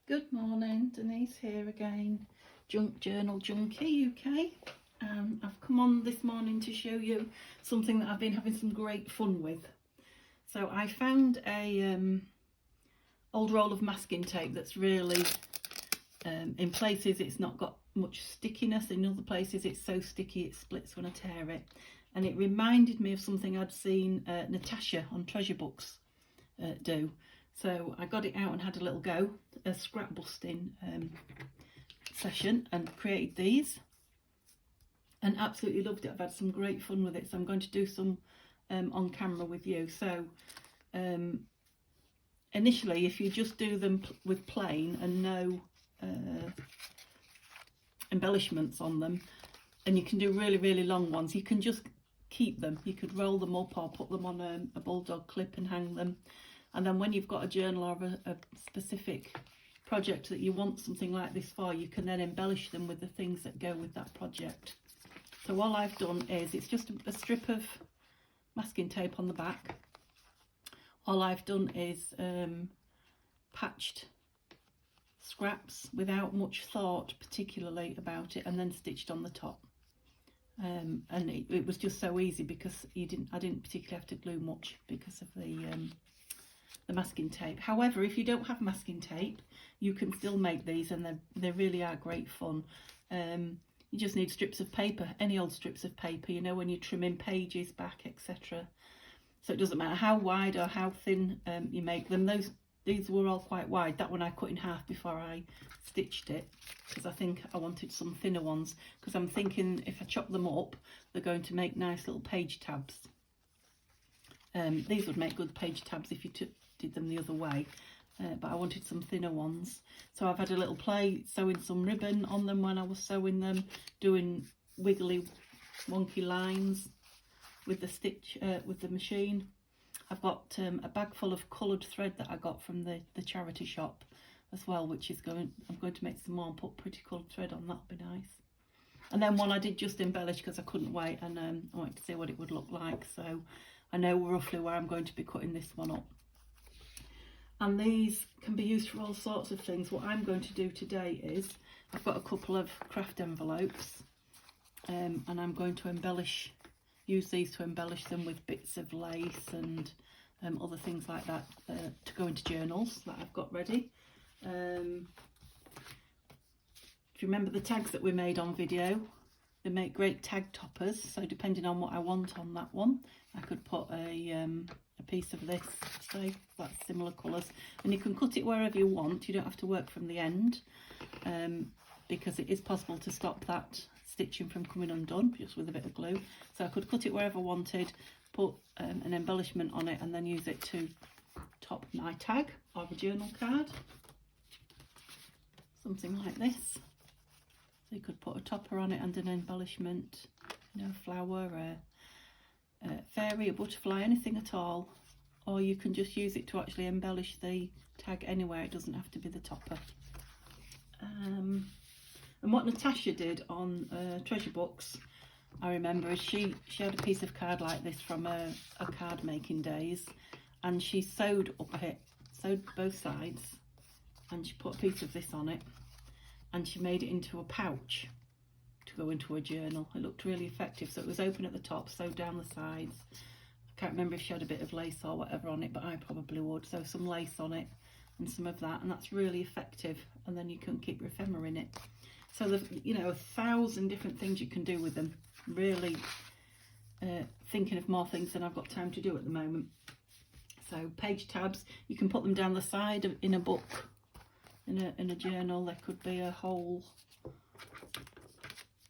Good morning, Denise here again, Junk Journal Junkie UK. I've come on this morning to show you something that I've been having some great fun with. So I found a old roll of masking tape that's really, in places it's not got much stickiness, in other places it's so sticky it splits when I tear it. And it reminded me of something I'd seen Natasha on Treasure Books do. So I got it out and had a little go, a scrap busting session, and created these and absolutely loved it. I've had some great fun with it, so I'm going to do some on camera with you. So initially, if you just do them with plain and no embellishments on them, and you can do really long ones, you can just keep them. You could roll them up or put them on a bulldog clip and hang them. And then when you've got a journal or a specific project that you want something like this for, you can then embellish them with the things that go with that project. So all I've done is, it's just a strip of masking tape on the back. All I've done is patched scraps without much thought particularly about it, and then stitched on the top. And it was just so easy because I didn't particularly have to glue much because of the masking tape. However, if you don't have masking tape, you can still make these, and they really are great fun. You just need strips of paper, any old strips of paper, you know, when you're trimming pages back, etc. So it doesn't matter how wide or how thin you make them. These were all quite wide. That one I cut in half before I stitched it, because I think I wanted some thinner ones, because I'm thinking if I chop them up, they're going to make nice little page tabs. These would make good page tabs if you did them the other way, but I wanted some thinner ones. So I've had a little play sewing some ribbon on them when I was sewing them, doing wiggly wonky lines with the stitch with the machine. I've got a bag full of coloured thread that I got from the charity shop as well, which is I'm going to make some more and put pretty coloured thread on. That'll be nice. And then one I did just embellish because I couldn't wait, and I wanted to see what it would look like, so I know roughly where I'm going to be cutting this one up. And these can be used for all sorts of things. What I'm going to do today is, I've got a couple of craft envelopes, and I'm going to use these to embellish them with bits of lace and other things like that to go into journals that I've got ready. If you remember the tags that we made on video, they make great tag toppers. So depending on what I want on that one, I could put a piece of this, say that's similar colours, and you can cut it wherever you want. You don't have to work from the end, because it is possible to stop that stitching from coming undone just with a bit of glue. So I could cut it wherever I wanted, put an embellishment on it, and then use it to top my tag or a journal card, something like this. So you could put a topper on it and an embellishment, you know, a flower, a fairy, a butterfly, anything at all. Or you can just use it to actually embellish the tag anywhere. It doesn't have to be the topper. And what Natasha did on Treasure Books, I remember, is she had a piece of card like this from her card making days, and she sewed both sides, and she put a piece of this on it, and she made it into a pouch to go into a journal. It looked really effective. So it was open at the top, sewed down the sides. I can't remember if she had a bit of lace or whatever on it, but I probably would. So some lace on it and some of that, and that's really effective. And then you can keep your ephemera in it. So there's, you know, 1,000 different things you can do with them. Really thinking of more things than I've got time to do at the moment. So page tabs, you can put them down the side in a book, in a journal. There could be a whole,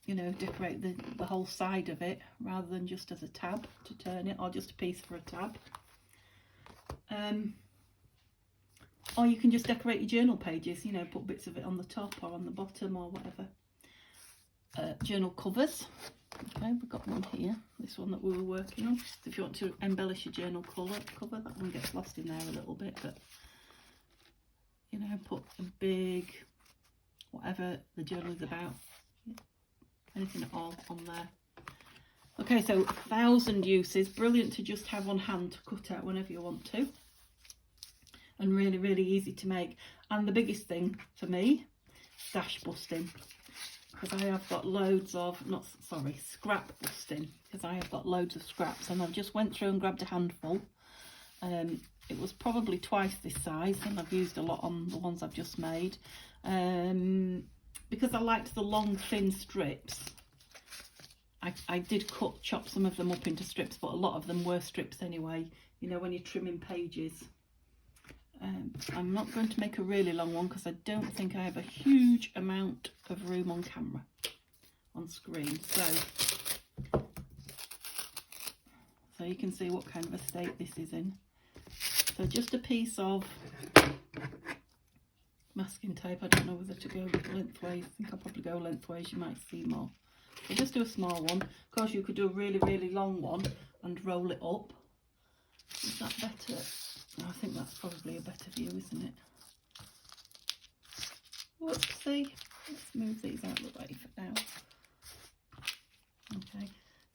you know, decorate the whole side of it rather than just as a tab to turn it, or just a piece for a tab. Or you can just decorate your journal pages, you know, put bits of it on the top or on the bottom or whatever. Journal covers. Okay, we've got one here, this one that we were working on. So if you want to embellish a journal cover, that one gets lost in there a little bit, but you know, put a big, whatever the journal is about, anything at all on there. Okay, so 1,000 uses, brilliant to just have on hand to cut out whenever you want to. and really, really easy to make. And the biggest thing for me, stash busting, because I have got loads of, scrap busting, because I have got loads of scraps, and I've just went through and grabbed a handful. It was probably twice this size, and I've used a lot on the ones I've just made, because I liked the long thin strips. I did chop some of them up into strips, but a lot of them were strips anyway, you know, when you're trimming pages. I'm not going to make a really long one because I don't think I have a huge amount of room on camera, on screen. So you can see what kind of a state this is in. So just a piece of masking tape. I don't know whether to go lengthways. I think I'll probably go lengthways, you might see more. So just do a small one. Of course you could do a really, really long one and roll it up. Is that better? I think that's probably a better view, isn't it? Whoopsie. Let's move these out of the way for now. Okay.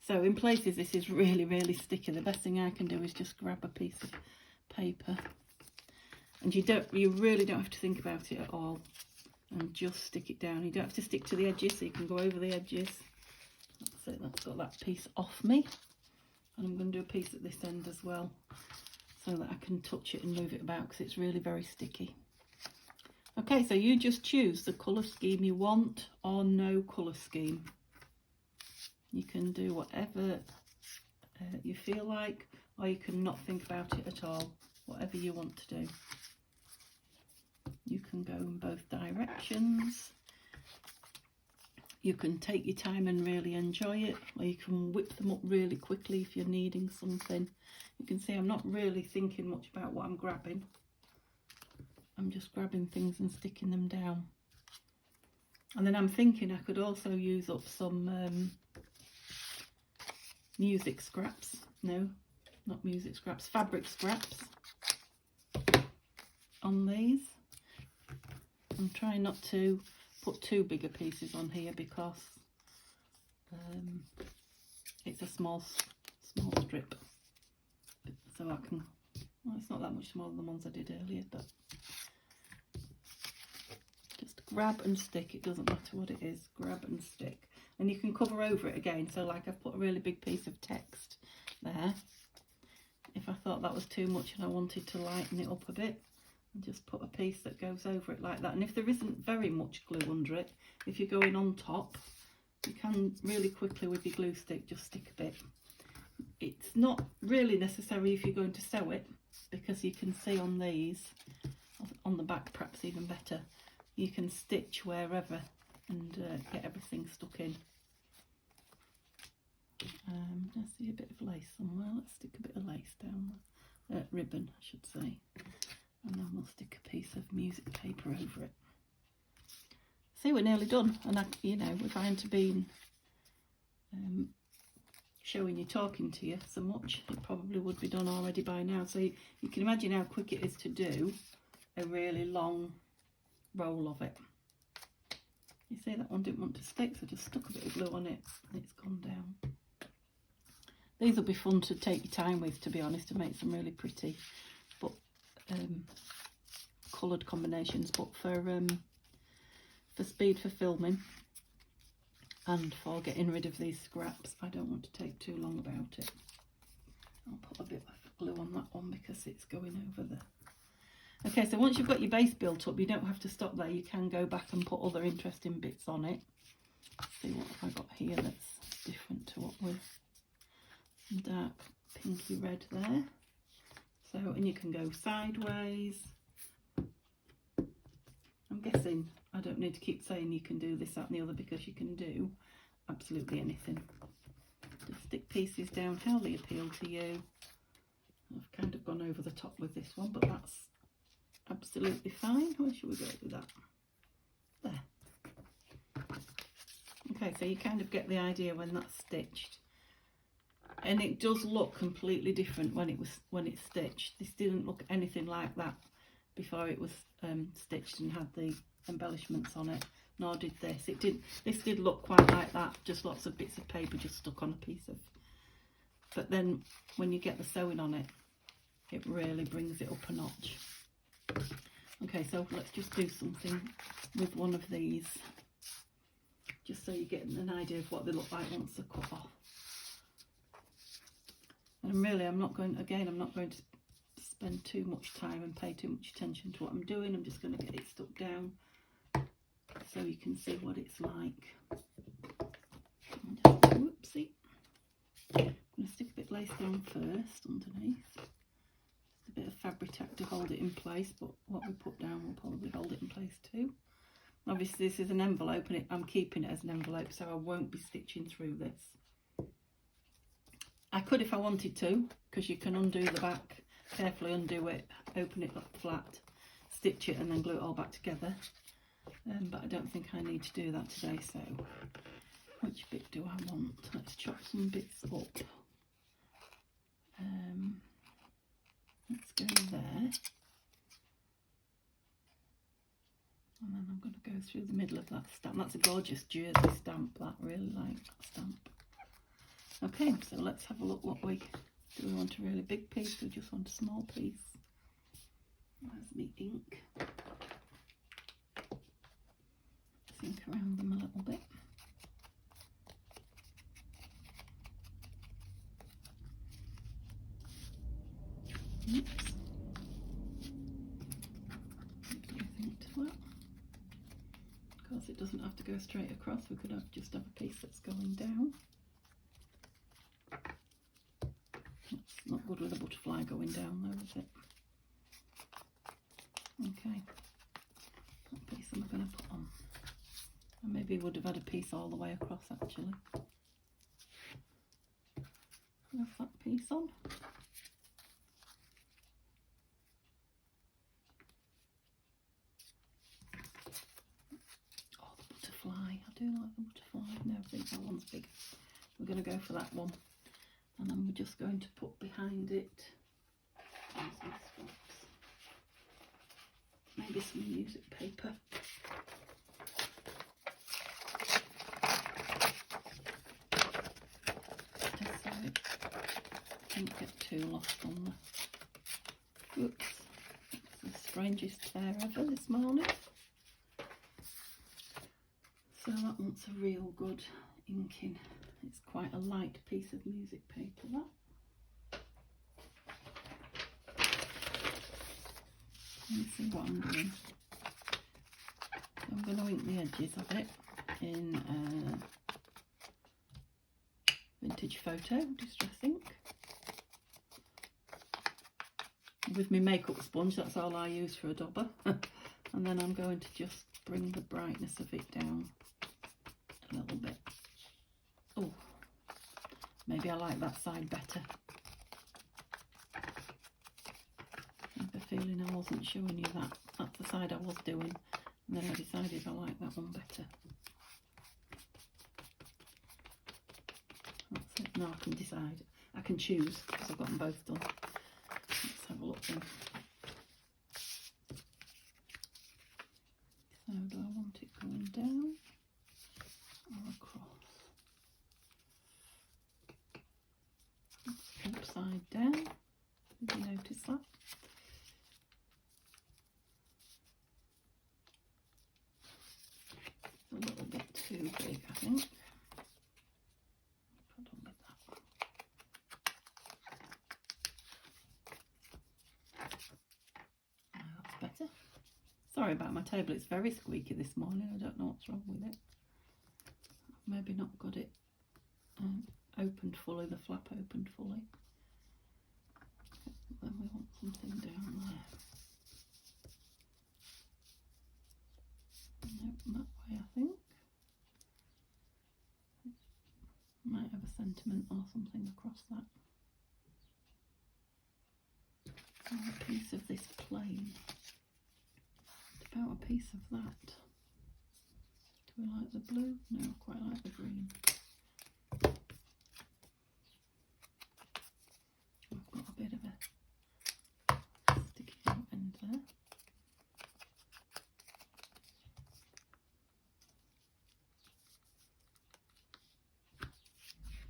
So in places this is really, really sticky. The best thing I can do is just grab a piece of paper. And you really don't have to think about it at all. And just stick it down. You don't have to stick to the edges, so you can go over the edges. That's it, that's got that piece off me. And I'm going to do a piece at this end as well, so that I can touch it and move it about, because it's really very sticky. Okay, so you just choose the colour scheme you want, or no colour scheme. You can do whatever you feel like, or you can not think about it at all, whatever you want to do. You can go in both directions. You can take your time and really enjoy it, or you can whip them up really quickly if you're needing something. You can see I'm not really thinking much about what I'm grabbing. I'm just grabbing things and sticking them down. And then I'm thinking I could also use up some music scraps. No, not music scraps, fabric scraps on these. I'm trying not to put too big a pieces on here because it's a small strip, so I can, well, it's not that much smaller than the ones I did earlier, but just grab and stick. It doesn't matter what it is, grab and stick. And you can cover over it again, so like I've put a really big piece of text there. If I thought that was too much and I wanted to lighten it up a bit, and just put a piece that goes over it like that. And if there isn't very much glue under it, if you're going on top, you can really quickly with your glue stick just stick a bit. It's not really necessary if you're going to sew it, because you can see on these, on the back perhaps even better, you can stitch wherever and get everything stuck in. I see a bit of lace somewhere. Let's stick a bit of lace down there. Ribbon, I should say. And then we'll stick a piece of music paper over it. See, we're nearly done. And you know, if I hadn't been showing you, talking to you so much, it probably would be done already by now. So you can imagine how quick it is to do a really long roll of it. You see, that one didn't want to stick, so I just stuck a bit of glue on it and it's gone down. These will be fun to take your time with, to be honest, to make some really pretty but coloured combinations. But for speed for filming and for getting rid of these scraps, I don't want to take too long about it. I'll put a bit of glue on that one because it's going over there. Okay, so once you've got your base built up, you don't have to stop there. You can go back and put other interesting bits on it. Let's see what have I got here that's different to what we're, some dark pinky red there. So, and you can go sideways. I'm guessing I don't need to keep saying you can do this, that and the other, because you can do absolutely anything. Just stick pieces down how they appeal to you. I've kind of gone over the top with this one, but that's absolutely fine. Where should we go with that? There. Okay, so you kind of get the idea when that's stitched. And it does look completely different when it's stitched. This didn't look anything like that before it was stitched and had the embellishments on it, nor did this. This did look quite like that, just lots of bits of paper just stuck on a piece of. But then when you get the sewing on it, it really brings it up a notch. Okay, so let's just do something with one of these, just so you get an idea of what they look like once they're cut off. And really, I'm not going to spend too much time and pay too much attention to what I'm doing. I'm just going to get it stuck down so you can see what it's like. Whoopsie. I'm going to stick a bit of lace down first underneath. Just a bit of fabric tack to hold it in place, but what we put down will probably hold it in place too. Obviously this is an envelope and I'm keeping it as an envelope, so I won't be stitching through this. I could if I wanted to, because you can undo the back, carefully undo it, open it up flat, stitch it and then glue it all back together. But I don't think I need to do that today, so which bit do I want? Let's chop some bits up. Let's go there. And then I'm going to go through the middle of that stamp. That's a gorgeous jersey stamp, that, really like that stamp. Okay, so let's have a look what do we want a really big piece or just want a small piece? There's me ink. Ink around them a little bit. Oops. What do you think to that? Of course it doesn't have to go straight across, we could just have a piece that's going down. That's not good with a butterfly going down though, is it? Okay, what piece am I going to put on? I maybe would have had a piece all the way across actually. Have that piece on. Oh, the butterfly. I do like the butterfly. No, I think that one's big. We're going to go for that one. And then we're just going to put behind it some scraps. Maybe some music paper. Just so it doesn't get too lost on the... Oops. It's the strangest tear ever this morning. So that wants a real good inking. It's quite a light piece of music paper, that. Let me see what I'm doing. I'm going to ink the edges of it in Vintage Photo Distress ink. With my makeup sponge, that's all I use for a dauber. And then I'm going to just bring the brightness of it down a little bit. Oh, maybe I like that side better. I have a feeling I wasn't showing you that. That's the side I was doing, and then I decided I like that one better. That's it. Now I can decide. I can choose because I've got them both done. Let's have a look then. So do I want it going down or across? Upside down. Did you notice that? It's a little bit too big, I think. Put on with that. Now that's better. Sorry about my table, it's very squeaky this morning. I don't know what's wrong with it. I've maybe not got it opened fully, the flap opened fully. Then we want something down there. Nope, that way I think. Might have a sentiment or something across that. Or a piece of this plain. About a piece of that. Do we like the blue? No, I quite like the green. I've got a bit of a sticky out end there.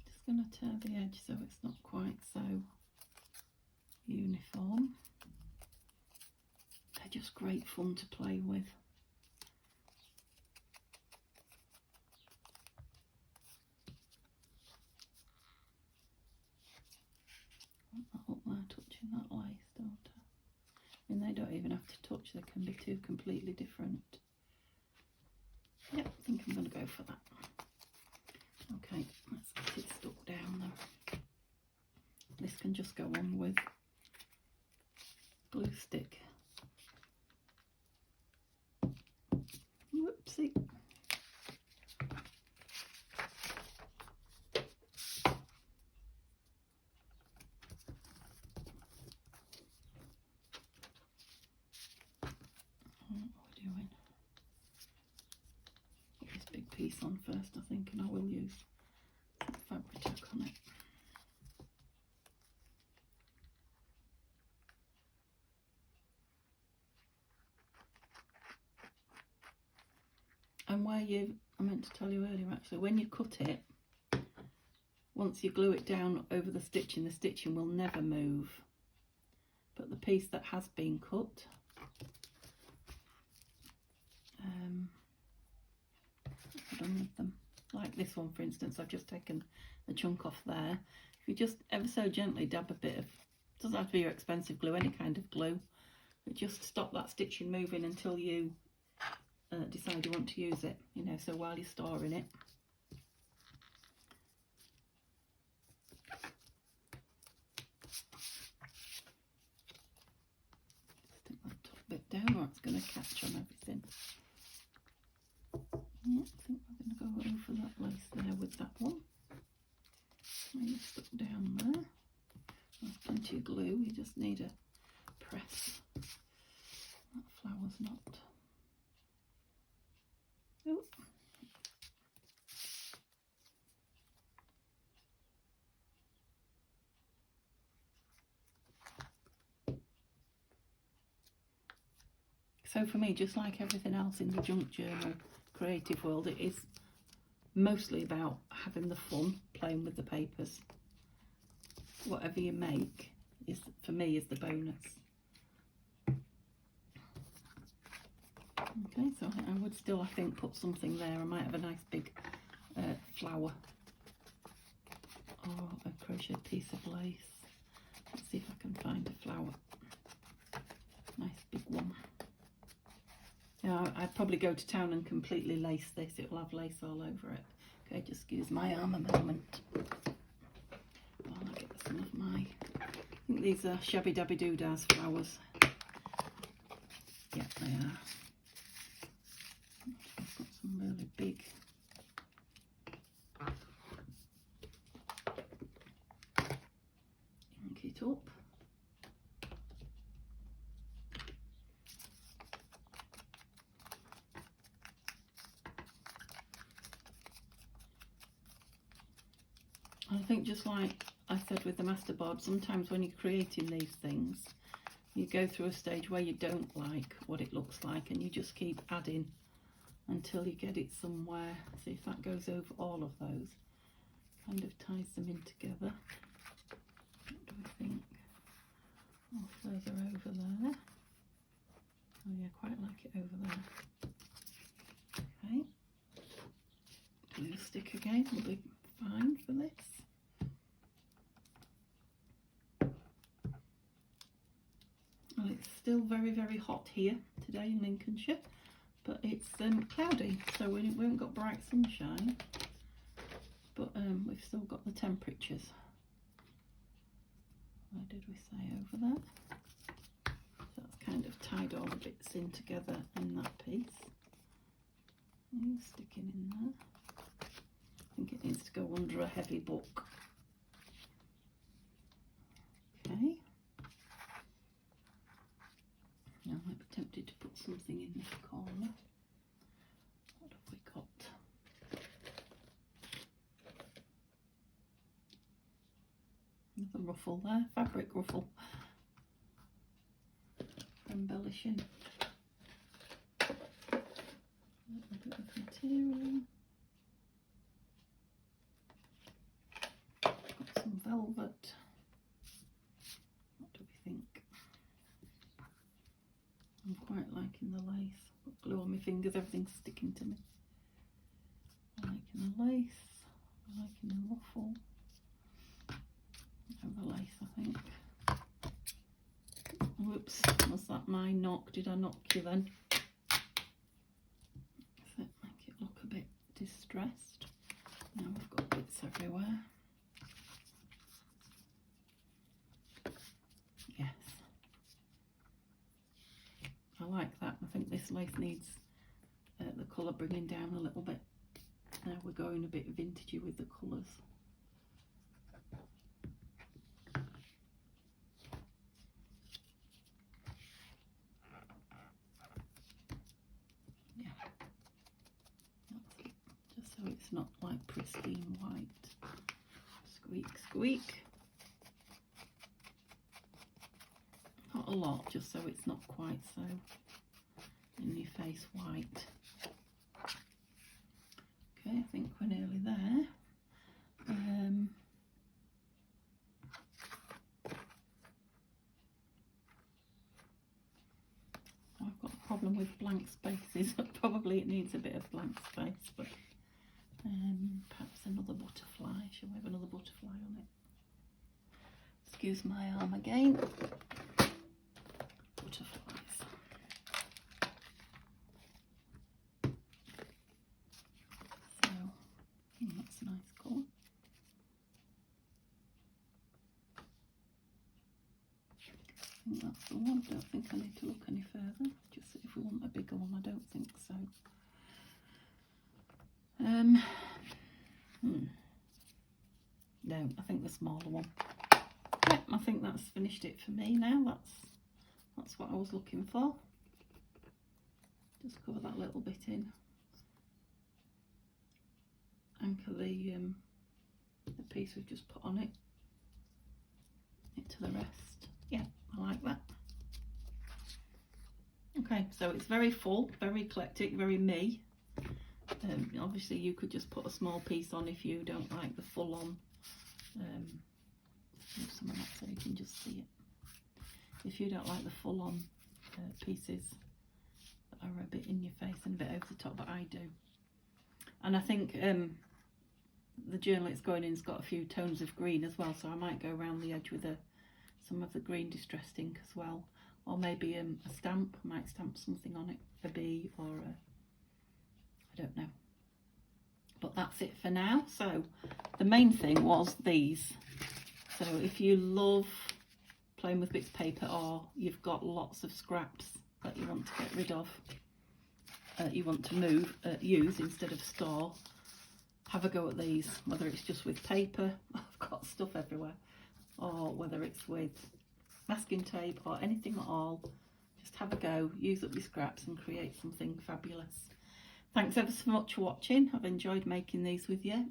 Just going to tear the edge so it's not quite so uniform. just great fun to play with. Up there, touching that lace, don't I? And they don't even have to touch, they can be two completely different. Yep, I think I'm going to go for that. Okay, let's get it stuck down there. This can just go on with glue stick. Whoopsie. Piece on first, I think, and I will use fabric tack on it. And where I meant to tell you earlier actually, when you cut it, once you glue it down over the stitching will never move. But the piece that has been cut, done with them, like this one for instance, I've just taken the chunk off there. If you just ever so gently dab a bit of, doesn't have to be your expensive glue, any kind of glue, but just stop that stitching moving until you decide you want to use it, you know, so while you're storing it. Stick that top bit down or it's going to catch on everything. Yeah, I think we're going to go over that lace there with that one. And you stuck down there. There's plenty of glue, you just need a press. That flower's not. Oh. So for me, just like everything else in the junk journal creative world, it is mostly about having the fun, playing with the papers. Whatever you make is, for me, is the bonus. Okay, so I would still, I think, put something there. I might have a nice big flower or a crochet piece of lace. Let's see if I can find a flower. Nice big one. Yeah, I'd probably go to town and completely lace this. It will have lace all over it. Okay, just excuse my arm a moment. While I get some of my, I think these are Shabby Dabby Doodah's flowers. Yeah, they are. I've got some really big. Ink it up. I think just like I said with the masterboard, sometimes when you're creating these things, you go through a stage where you don't like what it looks like and you just keep adding until you get it somewhere. See if that goes over all of those. Kind of ties them in together. What do we think? Oh, further over there. Oh yeah, quite like it over there. Okay. Glue stick again, will be fine for this. Well, it's still very, very hot here today in Lincolnshire, but it's cloudy, so we haven't got bright sunshine, but we've still got the temperatures. Where did we say over there? So that's kind of tied all the bits in together in that piece. Sticking in there. I think it needs to go under a heavy book. Okay. Now I might be tempted to put something in this corner. What have we got? Another ruffle there, fabric ruffle. Embellishing. A little bit of material. Got some velvet. What do we think? I'm fingers, everything's sticking to me. I'm liking the lace, I'm liking the ruffle. No, the lace, I think. Whoops, was that my knock? Did I knock you then? Does it make it look a bit distressed? Now we've got bits everywhere. Yes. I like that. I think this lace needs the colour bringing down a little bit. Now we're going a bit vintagey with the colours. Yeah, that's it. Just so it's not like pristine white. Squeak, squeak. Not a lot, just so it's not quite so in your face white. Okay, I think we're nearly there. I've got a problem with blank spaces. Probably it needs a bit of blank space, but perhaps another butterfly. Shall we have another butterfly on it? Excuse my arm again. Butterflies. So, that's a nice colour. I think that's the one. I don't think I need to look any further. Just if we want a bigger one, I don't think so. No, I think the smaller one. Yeah, I think that's finished it for me now. That's what I was looking for. Just cover that little bit in. Anchor the piece we've just put on it to the rest. Yeah, I like that. Okay, so it's very full, very eclectic, very me. Obviously you could just put a small piece on if you don't like the full on. Some of that so you can just see it. If you don't like the full on pieces that are a bit in your face and a bit over the top, but I do. And I think the journal it's going in's got a few tones of green as well, so I might go around the edge with some of the green distressed ink as well, or maybe a stamp. I might stamp something on it, a bee or I don't know. But that's it for now. So the main thing was these. So if you love playing with bits of paper, or you've got lots of scraps that you want to get rid of, you want to use instead of store, have a go at these. Whether it's just with paper, I've got stuff everywhere, or whether it's with masking tape or anything at all, just have a go, use up your scraps and create something fabulous. Thanks ever so much for watching. I've enjoyed making these with you.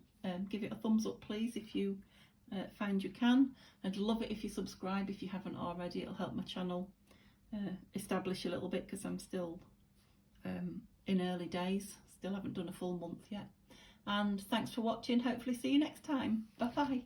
Give it a thumbs up please if you find you can. I'd love it if you subscribe if you haven't already. It'll help my channel establish a little bit, because I'm still in early days, still haven't done a full month yet. And thanks for watching. Hopefully see you next time. Bye bye.